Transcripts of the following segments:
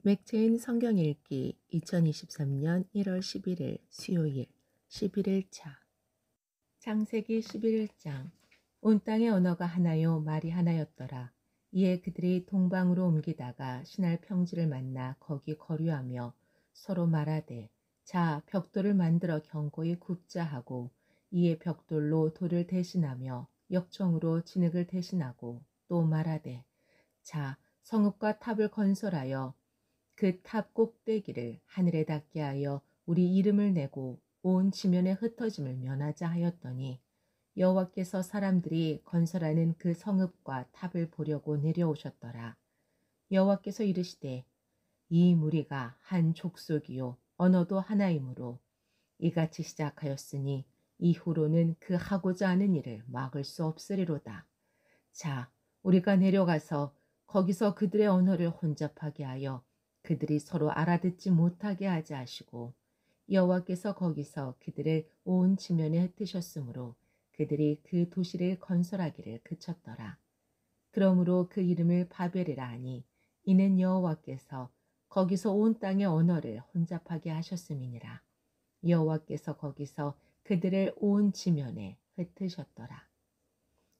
맥체인 성경 읽기 2023년 1월 11일 수요일 11일차 창세기 11장 온 땅의 언어가 하나요 말이 하나였더라. 이에 그들이 동방으로 옮기다가 신할 평지를 만나 거기 거류하며 서로 말하되 자 벽돌을 만들어 견고히 굽자 하고 이에 벽돌로 돌을 대신하며 역청으로 진흙을 대신하고 또 말하되 자 성읍과 탑을 건설하여 그 탑 꼭대기를 하늘에 닿게 하여 우리 이름을 내고 온 지면에 흩어짐을 면하자 하였더니 여호와께서 사람들이 건설하는 그 성읍과 탑을 보려고 내려오셨더라. 여호와께서 이르시되 이 무리가 한 족속이요 언어도 하나이므로 이같이 시작하였으니 이후로는 그 하고자 하는 일을 막을 수 없으리로다. 자 우리가 내려가서 거기서 그들의 언어를 혼잡하게 하여 그들이 서로 알아듣지 못하게 하자 하시고 여호와께서 거기서 그들을 온 지면에 흩으셨으므로 그들이 그 도시를 건설하기를 그쳤더라. 그러므로 그 이름을 바벨이라 하니 이는 여호와께서 거기서 온 땅의 언어를 혼잡하게 하셨음이니라. 여호와께서 거기서 그들을 온 지면에 흩으셨더라.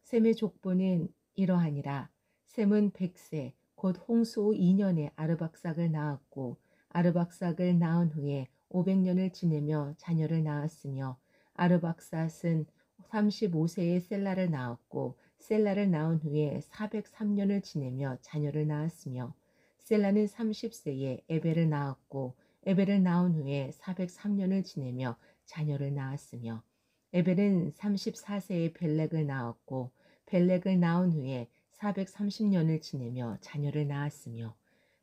셈의 족보는 이러하니라. 셈은 100세 곧 홍수 후 2년에 아르박삭을 낳았고 아르박삭을 낳은 후에 500년을 지내며 자녀를 낳았으며 아르박삭은 35세에 셀라를 낳았고 셀라를 낳은 후에 403년을 지내며 자녀를 낳았으며 셀라는 30세에 에벨을 낳았고 에벨을 낳은 후에 403년을 지내며 자녀를 낳았으며 에벨은 34세에 벨렉을 낳았고 벨렉을 낳은 후에 430년을 지내며 자녀를 낳았으며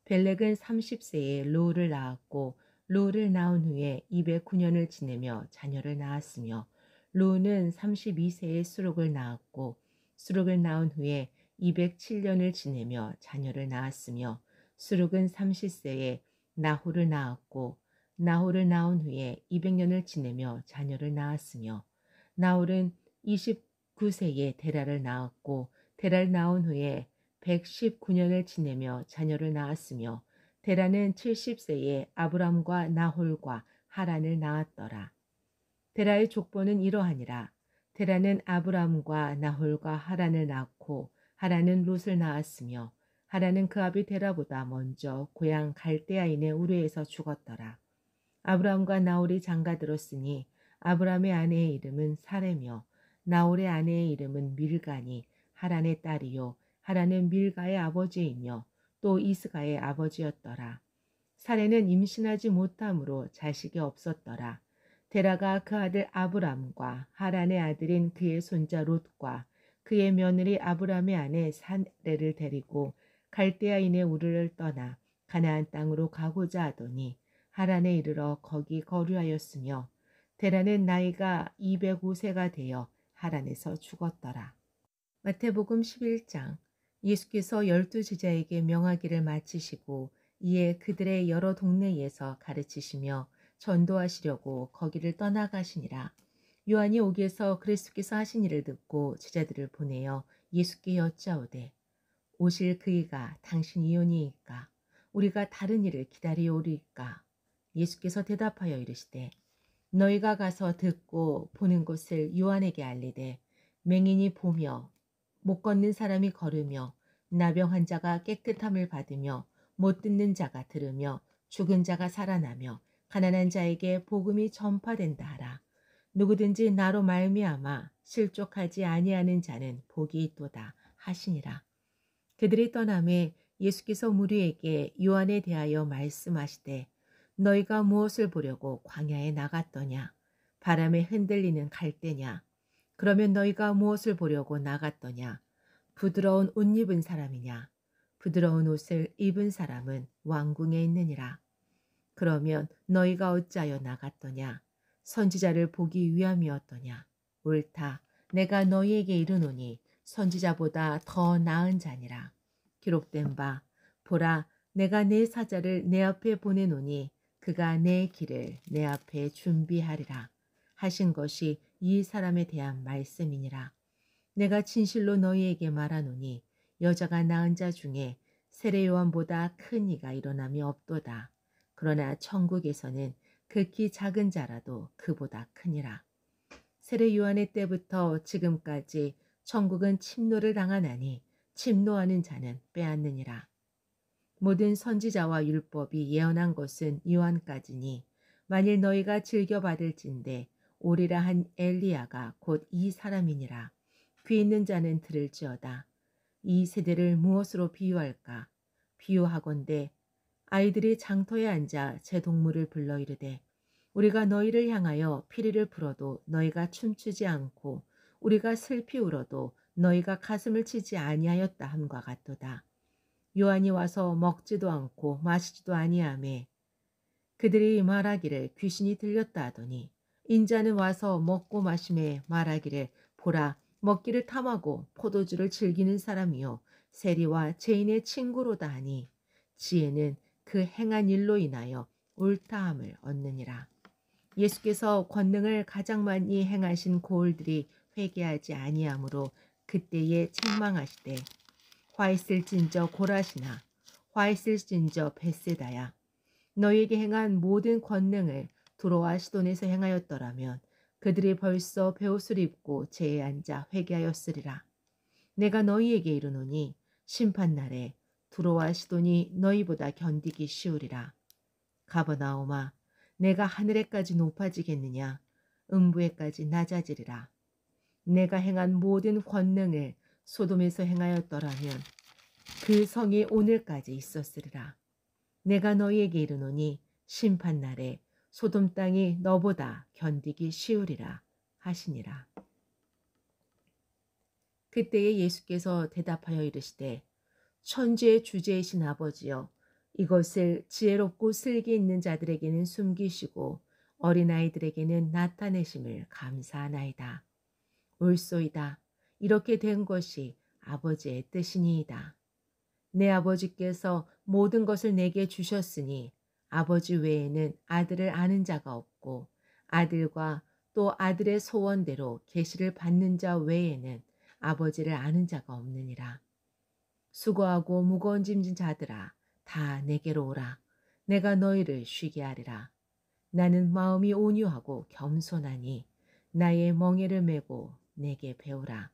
벨렉은 30세에 르우를 낳았고 르우를 낳은 후에 209년을 지내며 자녀를 낳았으며 르우는 32세에 수룩을 낳았고 수룩을 낳은 후에 207년을 지내며 자녀를 낳았으며 수룩은 30세에 나홀을 낳았고 나홀을 낳은 후에 200년을 지내며 자녀를 낳았으며 나홀은 29세에 데라를 낳았고 데라를 낳은 후에 119년을 지내며 자녀를 낳았으며 데라는 70세에 아브람과 나홀과 하란을 낳았더라. 데라의 족보는 이러하니라. 데라는 아브람과 나홀과 하란을 낳고 하란은 롯을 낳았으며 하란은 그 아비 데라보다 먼저 고향 갈대아인의 우르에서 죽었더라. 아브람과 나홀이 장가들었으니 아브람의 아내의 이름은 사레며 나홀의 아내의 이름은 밀가니 하란의 딸이요 하란은 밀가의 아버지이며 또 이스가의 아버지였더라. 사레는 임신하지 못함으로 자식이 없었더라. 데라가 그 아들 아브람과 하란의 아들인 그의 손자 롯과 그의 며느리 아브람의 아내 사레를 데리고 갈대아인의 우르를 떠나 가나안 땅으로 가고자 하더니 하란에 이르러 거기 거류하였으며 데라는 나이가 205세가 되어 하란에서 죽었더라. 마태복음 11장 예수께서 12제자에게 명하기를 마치시고 이에 그들의 여러 동네에서 가르치시며 전도하시려고 거기를 떠나가시니라. 요한이 오기에서 그리스도께서 하신 일을 듣고 제자들을 보내어 예수께 여짜오되 오실 그이가 당신이오니이까 우리가 다른 일을 기다리오리이까. 예수께서 대답하여 이르시되 너희가 가서 듣고 보는 것을 요한에게 알리되 맹인이 보며 못 걷는 사람이 걸으며 나병 환자가 깨끗함을 받으며 못 듣는 자가 들으며 죽은 자가 살아나며 가난한 자에게 복음이 전파된다 하라. 누구든지 나로 말미암아 실족하지 아니하는 자는 복이 있도다 하시니라. 그들이 떠남에 예수께서 무리에게 요한에 대하여 말씀하시되 너희가 무엇을 보려고 광야에 나갔더냐? 바람에 흔들리는 갈대냐? 그러면 너희가 무엇을 보려고 나갔더냐? 부드러운 옷 입은 사람이냐? 부드러운 옷을 입은 사람은 왕궁에 있느니라. 그러면 너희가 어찌하여 나갔더냐? 선지자를 보기 위함이었더냐? 옳다. 내가 너희에게 이르노니 선지자보다 더 나은 자니라. 기록된 바 보라 내가 내 사자를 내 앞에 보내노니 그가 내 길을 내 앞에 준비하리라 하신 것이 이 사람에 대한 말씀이니라. 내가 진실로 너희에게 말하노니 여자가 낳은 자 중에 세례 요한보다 큰 이가 일어남이 없도다. 그러나 천국에서는 극히 작은 자라도 그보다 크니라. 세례 요한의 때부터 지금까지 천국은 침노를 당하나니 침노하는 자는 빼앗느니라. 모든 선지자와 율법이 예언한 것은 요한까지니 만일 너희가 즐겨받을진대 오리라 한 엘리야가 곧 이 사람이니라. 귀 있는 자는 들을지어다. 이 세대를 무엇으로 비유할까? 비유하건대 아이들이 장터에 앉아 제 동물을 불러 이르되 우리가 너희를 향하여 피리를 불어도 너희가 춤추지 않고 우리가 슬피 울어도 너희가 가슴을 치지 아니하였다 함과 같도다. 요한이 와서 먹지도 않고 마시지도 아니하매 그들이 말하기를 귀신이 들렸다 하더니 인자는 와서 먹고 마심에 말하기를 보라 먹기를 탐하고 포도주를 즐기는 사람이요 세리와 죄인의 친구로다 하니 지혜는 그 행한 일로 인하여 옳다함을 얻느니라. 예수께서 권능을 가장 많이 행하신 고을들이 회개하지 아니하므로 그때에 책망하시되 화 있을진저 고라시나 화 있을진저 벳세다야 너희에게 행한 모든 권능을 두로와 시돈에서 행하였더라면 그들이 벌써 베옷을 입고 제에 앉아 회개하였으리라. 내가 너희에게 이르노니 심판날에 두로와 시돈이 너희보다 견디기 쉬우리라. 가버나움아 내가 하늘에까지 높아지겠느냐 음부에까지 낮아지리라. 내가 행한 모든 권능을 소돔에서 행하였더라면 그 성이 오늘까지 있었으리라. 내가 너희에게 이르노니 심판날에 소돔 땅이 너보다 견디기 쉬우리라 하시니라. 그때에 예수께서 대답하여 이르시되 천지의 주제이신 아버지여 이것을 지혜롭고 슬기 있는 자들에게는 숨기시고 어린아이들에게는 나타내심을 감사하나이다. 옳소이다. 이렇게 된 것이 아버지의 뜻이니이다. 내 아버지께서 모든 것을 내게 주셨으니 아버지 외에는 아들을 아는 자가 없고 아들과 또 아들의 소원대로 계시를 받는 자 외에는 아버지를 아는 자가 없느니라. 수고하고 무거운 짐진 자들아 다 내게로 오라. 내가 너희를 쉬게 하리라. 나는 마음이 온유하고 겸손하니 나의 멍에를 메고 내게 배우라.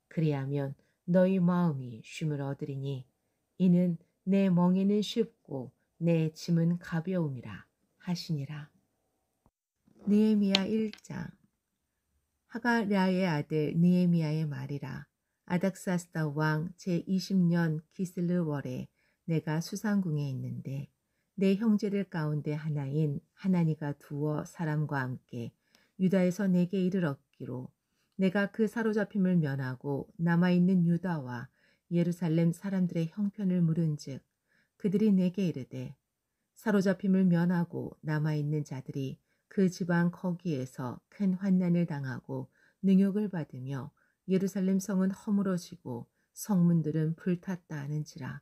그리하면 너희 마음이 쉼을 얻으리니 이는 내 멍에는 쉽고 내 짐은 가벼움이라 하시니라. 느헤미야 1장. 하가랴의 아들 느헤미야의 말이라. 아닥사스다 왕 제20년 기슬르월에 내가 수상궁에 있는데 내 형제들 가운데 하나인 하나니가 두어 사람과 함께 유다에서 내게 이르렀기로 내가 그 사로잡힘을 면하고 남아있는 유다와 예루살렘 사람들의 형편을 물은즉 그들이 내게 이르되 사로잡힘을 면하고 남아있는 자들이 그 지방 거기에서 큰 환난을 당하고 능욕을 받으며 예루살렘 성은 허물어지고 성문들은 불탔다 하는지라.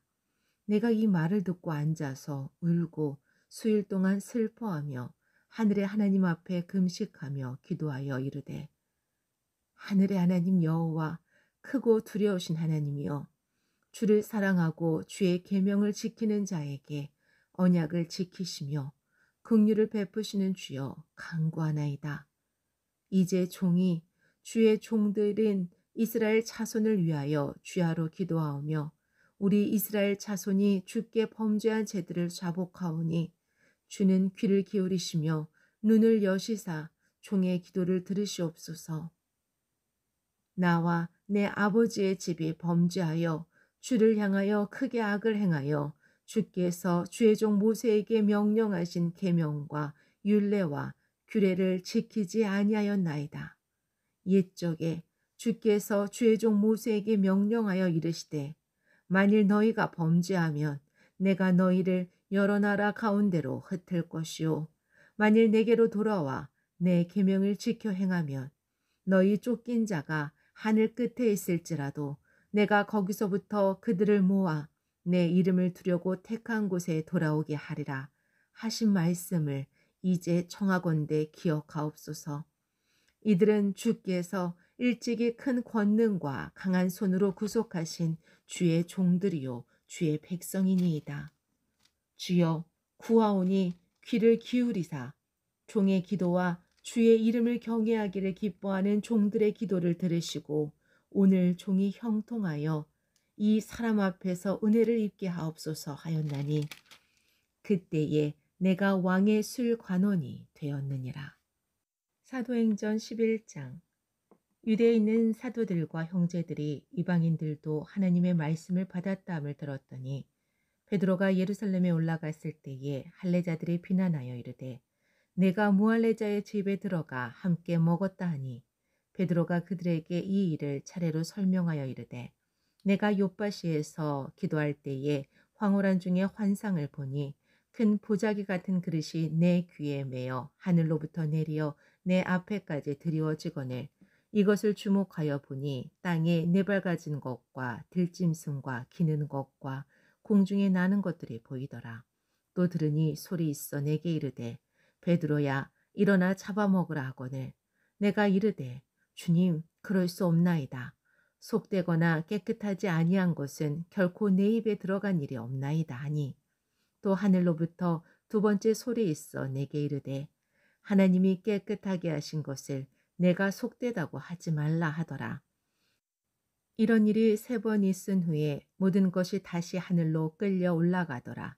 내가 이 말을 듣고 앉아서 울고 수일 동안 슬퍼하며 하늘의 하나님 앞에 금식하며 기도하여 이르되 하늘의 하나님 여호와 크고 두려우신 하나님이여 주를 사랑하고 주의 계명을 지키는 자에게 언약을 지키시며 긍휼을 베푸시는 주여 간구하나이다. 이제 종이 주의 종들인 이스라엘 자손을 위하여 주야로 기도하오며 우리 이스라엘 자손이 주께 범죄한 죄들을 자복하오니 주는 귀를 기울이시며 눈을 여시사 종의 기도를 들으시옵소서. 나와 내 아버지의 집이 범죄하여 주를 향하여 크게 악을 행하여 주께서 주의 종 모세에게 명령하신 계명과 율례와 규례를 지키지 아니하였나이다. 옛적에 주께서 주의 종 모세에게 명령하여 이르시되 만일 너희가 범죄하면 내가 너희를 여러 나라 가운데로 흩을 것이요 만일 내게로 돌아와 내 계명을 지켜 행하면 너희 쫓긴 자가 하늘 끝에 있을지라도 내가 거기서부터 그들을 모아 내 이름을 두려고 택한 곳에 돌아오게 하리라 하신 말씀을 이제 청하건대 기억하옵소서. 이들은 주께서 일찍이 큰 권능과 강한 손으로 구속하신 주의 종들이요 주의 백성이니이다. 주여 구하오니 귀를 기울이사 종의 기도와 주의 이름을 경외하기를 기뻐하는 종들의 기도를 들으시고 오늘 종이 형통하여 이 사람 앞에서 은혜를 입게 하옵소서 하였나니 그때에 내가 왕의 술관원이 되었느니라. 사도행전 11장. 유대에 있는 사도들과 형제들이 이방인들도 하나님의 말씀을 받았다함을 들었더니 베드로가 예루살렘에 올라갔을 때에 할례자들이 비난하여 이르되 내가 무할례자의 집에 들어가 함께 먹었다 하니 베드로가 그들에게 이 일을 차례로 설명하여 이르되 내가 요빠시에서 기도할 때에 황홀한 중에 환상을 보니 큰 보자기 같은 그릇이 내 귀에 매어 하늘로부터 내리어 내 앞에까지 드리워지거늘 이것을 주목하여 보니 땅에 네발가진 것과 들짐승과 기는 것과 공중에 나는 것들이 보이더라. 또 들으니 소리 있어 내게 이르되 베드로야 일어나 잡아먹으라 하거늘 내가 이르되 주님 그럴 수 없나이다. 속되거나 깨끗하지 아니한 것은 결코 내 입에 들어간 일이 없나이다 하니 또 하늘로부터 두 번째 소리 있어 내게 이르되 하나님이 깨끗하게 하신 것을 내가 속되다고 하지 말라 하더라. 이런 일이 3번 있은 후에 모든 것이 다시 하늘로 끌려 올라가더라.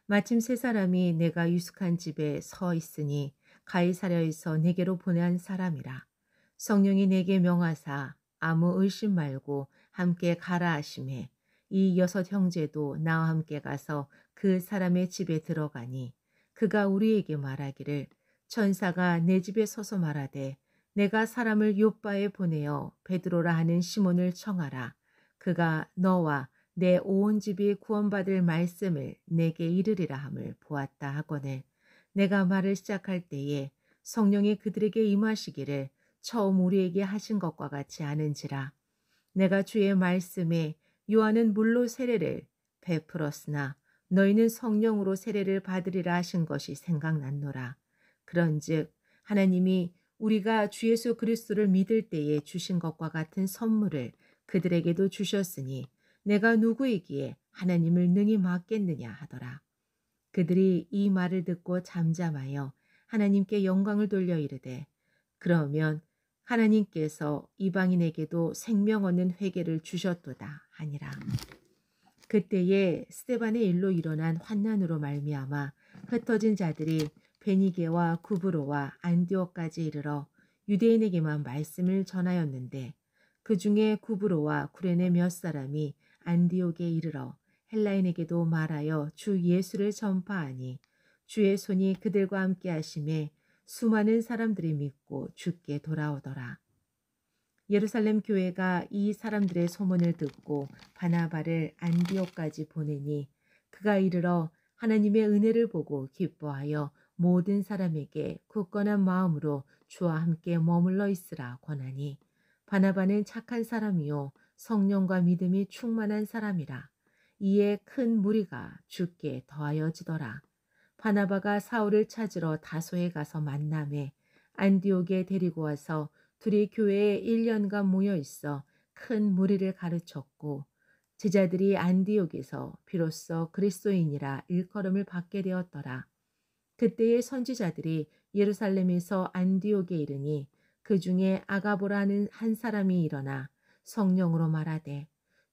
마침 3사람이 내가 유숙한 집에 서 있으니 가이사랴에서 내게로 보낸 사람이라. 성령이 내게 명하사 아무 의심 말고 함께 가라 하시매 이 6 형제도 나와 함께 가서 그 사람의 집에 들어가니 그가 우리에게 말하기를 천사가 내 집에 서서 말하되 내가 사람을 요빠에 보내어 베드로라 하는 시몬을 청하라. 그가 너와 내 온 집이 구원받을 말씀을 내게 이르리라 함을 보았다 하거늘 내가 말을 시작할 때에 성령이 그들에게 임하시기를 처음 우리에게 하신 것과 같이 하는지라. 내가 주의 말씀에 요한은 물로 세례를 베풀었으나 너희는 성령으로 세례를 받으리라 하신 것이 생각났노라. 그런즉 하나님이 우리가 주 예수 그리스도를 믿을 때에 주신 것과 같은 선물을 그들에게도 주셨으니 내가 누구이기에 하나님을 능히 막겠느냐 하더라. 그들이 이 말을 듣고 잠잠하여 하나님께 영광을 돌려 이르되 그러면 하나님께서 이방인에게도 생명 얻는 회개를 주셨도다 하니라. 그때에 스데반의 일로 일어난 환난으로 말미암아 흩어진 자들이 베니게와 구브로와 안디옥까지 이르러 유대인에게만 말씀을 전하였는데 그 중에 구브로와 구레네 몇 사람이 안디옥에 이르러 헬라인에게도 말하여 주 예수를 전파하니 주의 손이 그들과 함께 하심에 수많은 사람들이 믿고 주께 돌아오더라. 예루살렘 교회가 이 사람들의 소문을 듣고 바나바를 안디옥까지 보내니 그가 이르러 하나님의 은혜를 보고 기뻐하여 모든 사람에게 굳건한 마음으로 주와 함께 머물러 있으라 권하니 바나바는 착한 사람이요 성령과 믿음이 충만한 사람이라. 이에 큰 무리가 주께 더하여지더라. 바나바가 사울을 찾으러 다소에 가서 만나매 안디옥에 데리고 와서 둘이 교회에 1년간 모여 있어 큰 무리를 가르쳤고 제자들이 안디옥에서 비로소 그리스도인이라 일컬음을 받게 되었더라. 그때의 선지자들이 예루살렘에서 안디옥에 이르니 그 중에 아가보라는 한 사람이 일어나 성령으로 말하되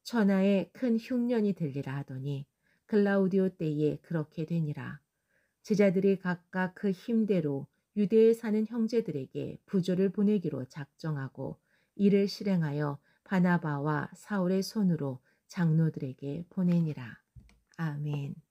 천하에 큰 흉년이 들리라 하더니 글라우디오 때에 그렇게 되니라. 제자들이 각각 그 힘대로 유대에 사는 형제들에게 부조를 보내기로 작정하고 이를 실행하여 바나바와 사울의 손으로 장로들에게 보내니라. 아멘.